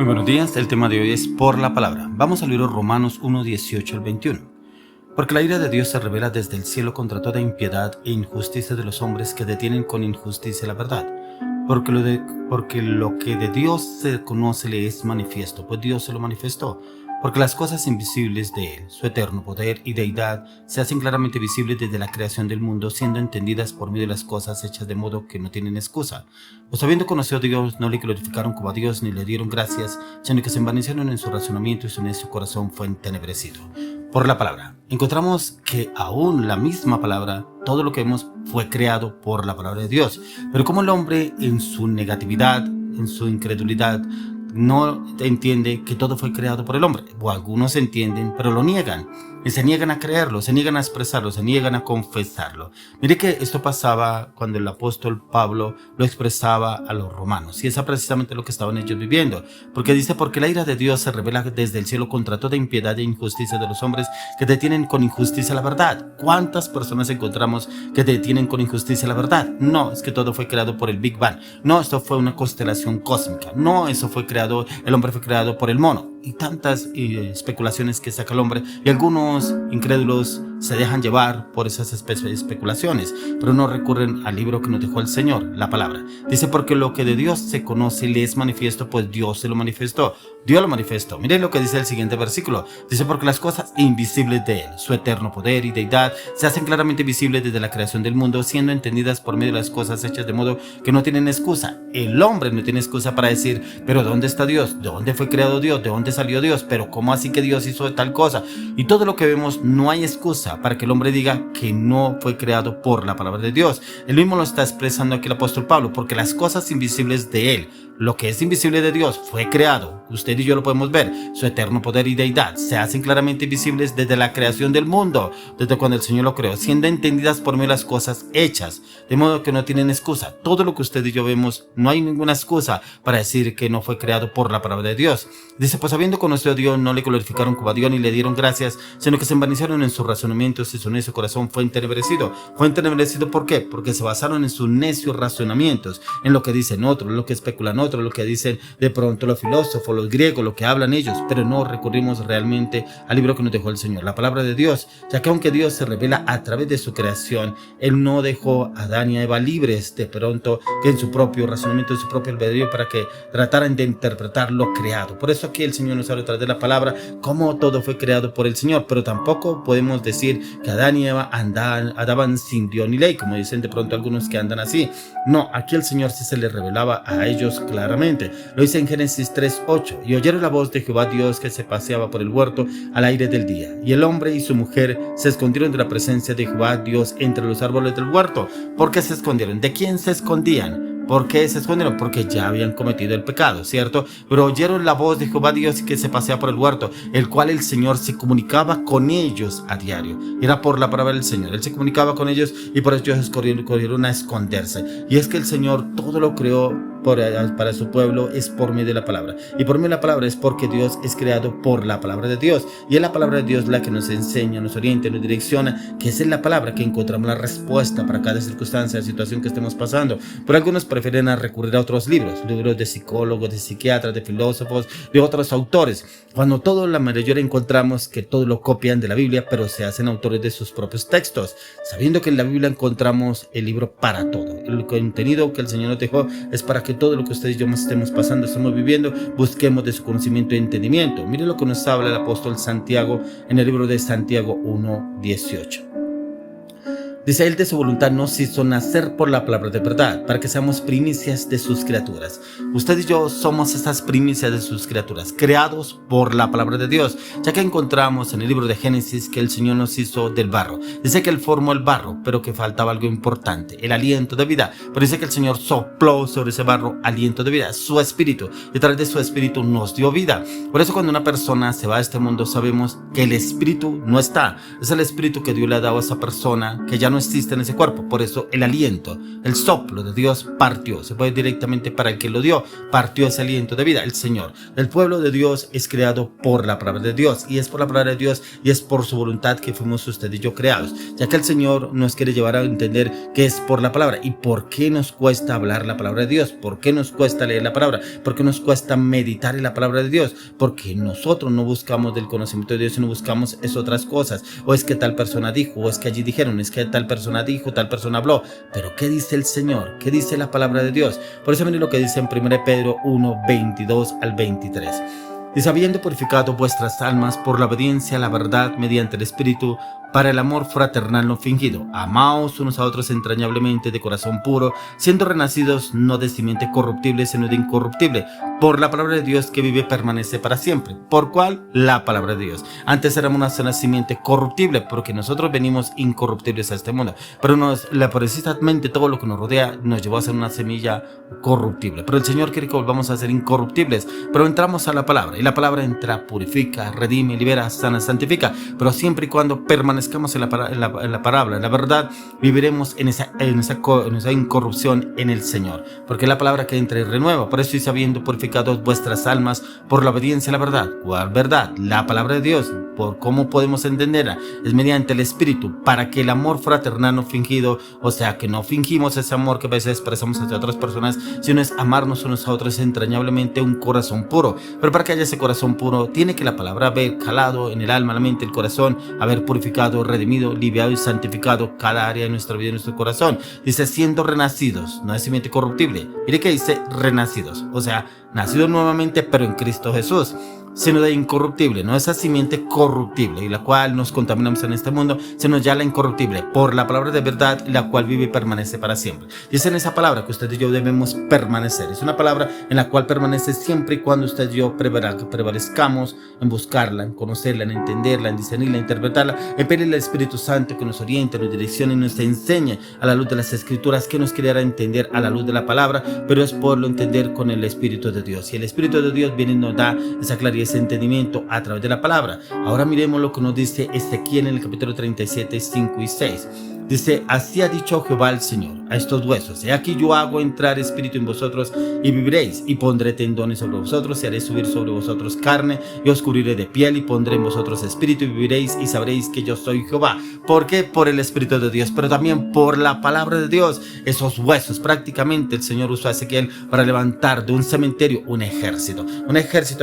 Muy buenos días, el tema de hoy es por la palabra. Vamos al libro Romanos 1, 18 al 21. Porque la ira de Dios se revela desde el cielo contra toda impiedad e injusticia de los hombres que detienen con injusticia la verdad. Porque lo que de Dios se conoce le es manifiesto, pues Dios se lo manifestó. Porque las cosas invisibles de Él, su eterno poder y deidad, se hacen claramente visibles desde la creación del mundo, siendo entendidas por medio de las cosas hechas de modo que no tienen excusa. Pues habiendo conocido a Dios, no le glorificaron como a Dios, ni le dieron gracias, sino que se envanecieron en su razonamiento y su necio corazón fue entenebrecido. Por la palabra, encontramos que aún la misma palabra, todo lo que vemos fue creado por la palabra de Dios. Pero como el hombre en su negatividad, en su incredulidad, no entiende que todo fue creado por el hombre, o algunos entienden, pero lo niegan, y se niegan a creerlo, se niegan a expresarlo, se niegan a confesarlo. Mire que esto pasaba cuando el apóstol Pablo lo expresaba a los romanos, y es precisamente lo que estaban ellos viviendo, porque dice, porque la ira de Dios se revela desde el cielo contra toda impiedad e injusticia de los hombres que detienen con injusticia la verdad. ¿Cuántas personas encontramos que detienen con injusticia la verdad? No, es que todo fue creado por el Big Bang, no, esto fue una constelación cósmica, no, eso fue creado, el hombre fue creado por el mono, y tantas especulaciones que saca el hombre, y algunos incrédulos se dejan llevar por esas especies de especulaciones, pero no recurren al libro que nos dejó el Señor, la palabra. Dice, porque lo que de Dios se conoce le es manifiesto, pues Dios se lo manifestó. Dios lo manifestó. Miren lo que dice el siguiente versículo. Dice, porque las cosas invisibles de Él, su eterno poder y deidad, se hacen claramente visibles desde la creación del mundo, siendo entendidas por medio de las cosas hechas de modo que no tienen excusa. El hombre no tiene excusa para decir, pero ¿dónde está Dios? ¿De dónde fue creado Dios? ¿De dónde salió Dios? Pero ¿cómo así que Dios hizo tal cosa? Y todo lo que vemos, no hay excusa para que el hombre diga que no fue creado por la palabra de Dios. Él mismo lo está expresando aquí el apóstol Pablo, porque las cosas invisibles de Él, lo que es invisible de Dios, fue creado. Usted y yo lo podemos ver. Su eterno poder y deidad se hacen claramente visibles desde la creación del mundo, desde cuando el Señor lo creó, siendo entendidas por medio de las cosas hechas, de modo que no tienen excusa. Todo lo que usted y yo vemos, no hay ninguna excusa para decir que no fue creado por la palabra de Dios. Dice, pues habiendo conocido a Dios, no le glorificaron como a Dios ni le dieron gracias, sino que se envanecieron en sus razonamientos y su necio corazón fue entenebrecido. ¿Fue entenebrecido por qué? Porque se basaron en sus necios razonamientos, en lo que dicen otros, lo que especulan otros, lo que dicen de pronto los filósofos, los griegos, lo que hablan ellos, pero no recurrimos realmente al libro que nos dejó el Señor, la palabra de Dios, ya que aunque Dios se revela a través de su creación, Él no dejó a Adán y a Eva libres de pronto que en su propio razonamiento, en su propio albedrío, para que trataran de interpretar lo creado. Por eso aquí el Señor nos habla a través de la palabra cómo todo fue creado por el Señor, pero tampoco podemos decir que Adán y Eva andaban sin Dios ni ley, como dicen de pronto algunos que andan así. No, aquí el Señor sí se le revelaba a ellos claramente. Lo dice en Génesis 3:8, y oyeron la voz de Jehová Dios que se paseaba por el huerto al aire del día, y el hombre y su mujer se escondieron de la presencia de Jehová Dios entre los árboles del huerto. ¿Por qué se escondieron? ¿De quién se escondían? ¿Por qué se escondieron? Porque ya habían cometido el pecado, ¿cierto? Pero oyeron la voz de Jehová Dios que se pasea por el huerto, el cual el Señor se comunicaba con ellos a diario. Era por la palabra del Señor. Él se comunicaba con ellos y por eso ellos corrieron a esconderse. Y es que el Señor todo lo creó para su pueblo es por medio de la palabra, y por medio de la palabra es porque Dios es creado por la palabra de Dios, y es la palabra de Dios la que nos enseña, nos orienta, nos direcciona, que es en la palabra que encontramos la respuesta para cada circunstancia, situación que estemos pasando. Pero algunos prefieren recurrir a otros libros de psicólogos, de psiquiatras, de filósofos, de otros autores, cuando todo la mayoría encontramos que todo lo copian de la Biblia, pero se hacen autores de sus propios textos, sabiendo que en la Biblia encontramos el libro para todo. El contenido que el Señor nos dejó es para que todo lo que ustedes y yo estemos pasando, estemos viviendo, busquemos de su conocimiento y entendimiento. Miren lo que nos habla el apóstol Santiago en el libro de Santiago 1:18. Dice, Él de su voluntad nos hizo nacer por la palabra de verdad, para que seamos primicias de sus criaturas. Usted y yo somos esas primicias de sus criaturas, creados por la palabra de Dios, ya que encontramos en el libro de Génesis que el Señor nos hizo del barro. Dice que Él formó el barro, pero que faltaba algo importante, el aliento de vida. Pero dice que el Señor sopló sobre ese barro aliento de vida, su espíritu, y a través de su espíritu nos dio vida. Por eso cuando una persona se va a este mundo, sabemos que el espíritu no está. Es el espíritu que Dios le ha dado a esa persona, que ya no existe en ese cuerpo. Por eso el aliento, el soplo de Dios partió. Se puede directamente para el que lo dio, partió ese aliento de vida, el Señor. El pueblo de Dios es creado por la palabra de Dios, y es por la palabra de Dios y es por su voluntad que fuimos usted y yo creados, ya que el Señor nos quiere llevar a entender que es por la palabra. ¿Y por qué nos cuesta hablar la palabra de Dios? ¿Por qué nos cuesta leer la palabra? ¿Por qué nos cuesta meditar en la palabra de Dios? Porque nosotros no buscamos del conocimiento de Dios, sino buscamos es otras cosas. O es que tal persona dijo, o es que allí dijeron, es que tal persona dijo, tal persona habló. Pero ¿qué dice el Señor? ¿Qué dice la palabra de Dios? Por eso miren lo que dice en 1 Pedro 1, 22 al 23. Dice: habiendo purificado vuestras almas por la obediencia a la verdad mediante el Espíritu, para el amor fraternal no fingido, amaos unos a otros entrañablemente de corazón puro, siendo renacidos no de simiente corruptible, sino de incorruptible, por la palabra de Dios que vive y permanece para siempre. ¿Por cuál? La palabra de Dios. Antes éramos una simiente corruptible, porque nosotros venimos incorruptibles a este mundo, pero precisamente todo lo que nos rodea nos llevó a ser una semilla corruptible. Pero el Señor quiere que volvamos a ser incorruptibles, pero entramos a la palabra, y la palabra entra, purifica, redime, libera, sana, santifica, pero siempre y cuando permanezcamos en la palabra, en la verdad, viviremos en esa incorrupción en el Señor, porque es la palabra que entra y renueva. Por eso dice: habiendo purificado vuestras almas por la obediencia a la verdad. ¿Cuál verdad? La palabra de Dios. ¿Por cómo podemos entenderla? Es mediante el Espíritu, para que el amor fraternal no fingido, o sea, que no fingimos ese amor que a veces expresamos hacia otras personas, sino es amarnos unos a otros entrañablemente, un corazón puro. Pero para que haya ese corazón puro, tiene que la palabra haber calado en el alma, la mente, el corazón, haber purificado, redimido, limpiado y santificado cada área de nuestra vida y nuestro corazón. Dice: siendo renacidos, no es simiente corruptible. Mire que dice renacidos, o sea, nacidos nuevamente, pero en Cristo Jesús, sino de incorruptible, no esa simiente corruptible y la cual nos contaminamos en este mundo, sino ya la incorruptible, por la palabra de verdad, la cual vive y permanece para siempre. Dice en esa palabra que usted y yo debemos permanecer. Es una palabra en la cual permanece siempre y cuando usted y yo prevalezcamos en buscarla, en conocerla, en entenderla, en discernirla, en interpretarla, en pedirle al Espíritu Santo que nos oriente, nos direccione y nos enseñe a la luz de las Escrituras, que nos quiera entender a la luz de la palabra, pero es poderlo entender con el Espíritu de Dios. Y el Espíritu de Dios viene y nos da esa claridad, ese entendimiento a través de la palabra. Ahora miremos lo que nos dice Ezequiel en el capítulo 37, 5 y 6. Dice: así ha dicho Jehová el Señor a estos huesos: he aquí yo hago entrar espíritu en vosotros y viviréis, y pondré tendones sobre vosotros, y haré subir sobre vosotros carne, y os cubriré de piel, y pondré en vosotros espíritu, y viviréis, y sabréis que yo soy Jehová. ¿Por qué? Por el Espíritu de Dios, pero también por la palabra de Dios. Esos huesos, prácticamente el Señor usó a Ezequiel para levantar de un cementerio un ejército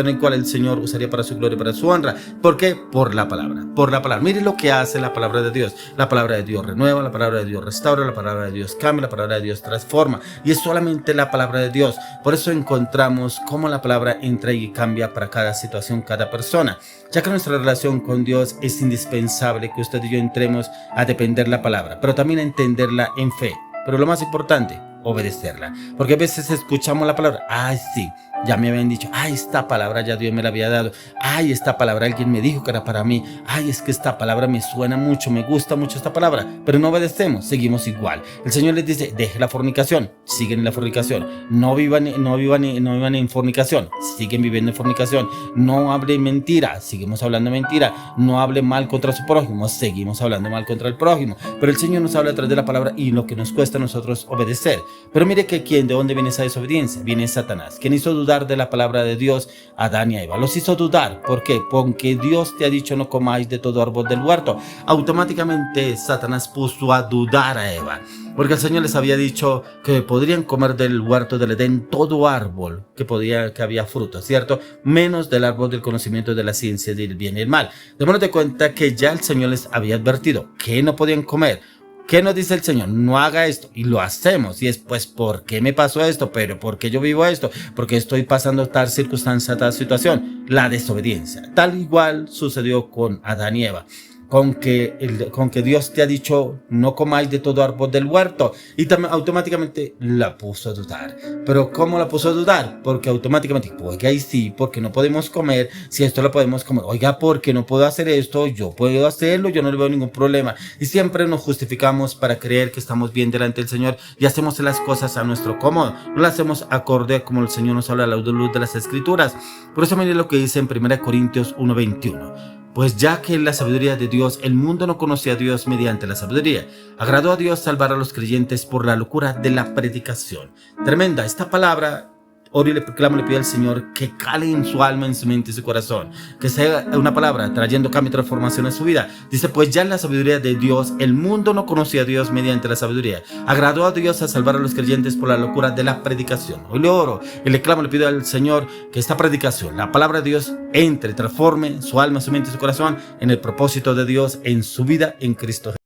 en el cual el Señor usaría para su gloria y para su honra. ¿Por qué? Por la palabra, por la palabra. Mire lo que hace la palabra de Dios. La palabra de Dios renueva, la palabra de Dios restaura, la palabra de Dios cambia, la palabra de Dios transforma, y es solamente la palabra de Dios. Por eso encontramos cómo la palabra entra y cambia para cada situación, cada persona, ya que nuestra relación con Dios es indispensable que usted y yo entremos a depender la palabra, pero también a entenderla en fe, pero lo más importante, obedecerla, porque a veces escuchamos la palabra: ay, sí, ya me habían dicho, ay, esta palabra ya Dios me la había dado, ay, esta palabra alguien me dijo que era para mí, ay, es que esta palabra me suena mucho, me gusta mucho esta palabra, pero no obedecemos, seguimos igual. El Señor les dice: deje la fornicación, siguen en la fornicación, no vivan en fornicación, siguen viviendo en fornicación, no hablen mentira, seguimos hablando mentira, no hable mal contra su prójimo, seguimos hablando mal contra el prójimo. Pero el Señor nos habla a través de la palabra y lo que nos cuesta a nosotros obedecer. Pero mire que ¿de dónde viene esa desobediencia? Viene Satanás, quien hizo dudar de la palabra de Dios a Adán y a Eva. Los hizo dudar. ¿Por qué? Porque Dios te ha dicho: no comáis de todo árbol del huerto. Automáticamente Satanás puso a dudar a Eva, porque el Señor les había dicho que podrían comer del huerto del Edén todo árbol que había fruto, ¿cierto? Menos del árbol del conocimiento de la ciencia del bien y el mal. Démonos de cuenta que ya el Señor les había advertido que no podían comer. ¿Qué nos dice el Señor? No haga esto, y lo hacemos. Y es pues, ¿por qué me pasó esto? ¿Pero por qué yo vivo esto? ¿Por qué estoy pasando tal circunstancia, tal situación? La desobediencia. Tal igual sucedió con Adán y Eva. Con que Dios te ha dicho: no comáis de todo árbol del huerto, y también automáticamente la puso a dudar. Pero ¿cómo la puso a dudar? Porque automáticamente: oiga, y sí, porque no podemos comer, si esto lo podemos comer, oiga, porque no puedo hacer esto, yo puedo hacerlo, yo no le veo ningún problema. Y siempre nos justificamos para creer que estamos bien delante del Señor y hacemos las cosas a nuestro cómodo, no las hacemos acorde como el Señor nos habla a la luz de las Escrituras. Por eso mire lo que dice en 1 Corintios 1:21. pues ya que en la sabiduría de Dios el mundo no conocía a Dios mediante la sabiduría, agradó a Dios salvar a los creyentes por la locura de la predicación. Tremenda esta palabra. Oro y le proclamo, le pido al Señor que cale en su alma, en su mente y su corazón, que sea una palabra trayendo cambio y transformación en su vida. Dice, pues ya en la sabiduría de Dios el mundo no conocía a Dios mediante la sabiduría, agradó a Dios a salvar a los creyentes por la locura de la predicación. Hoy le oro y le clamo, le pido al Señor que esta predicación, la palabra de Dios, entre, transforme su alma, su mente y su corazón en el propósito de Dios en su vida en Cristo Jesús.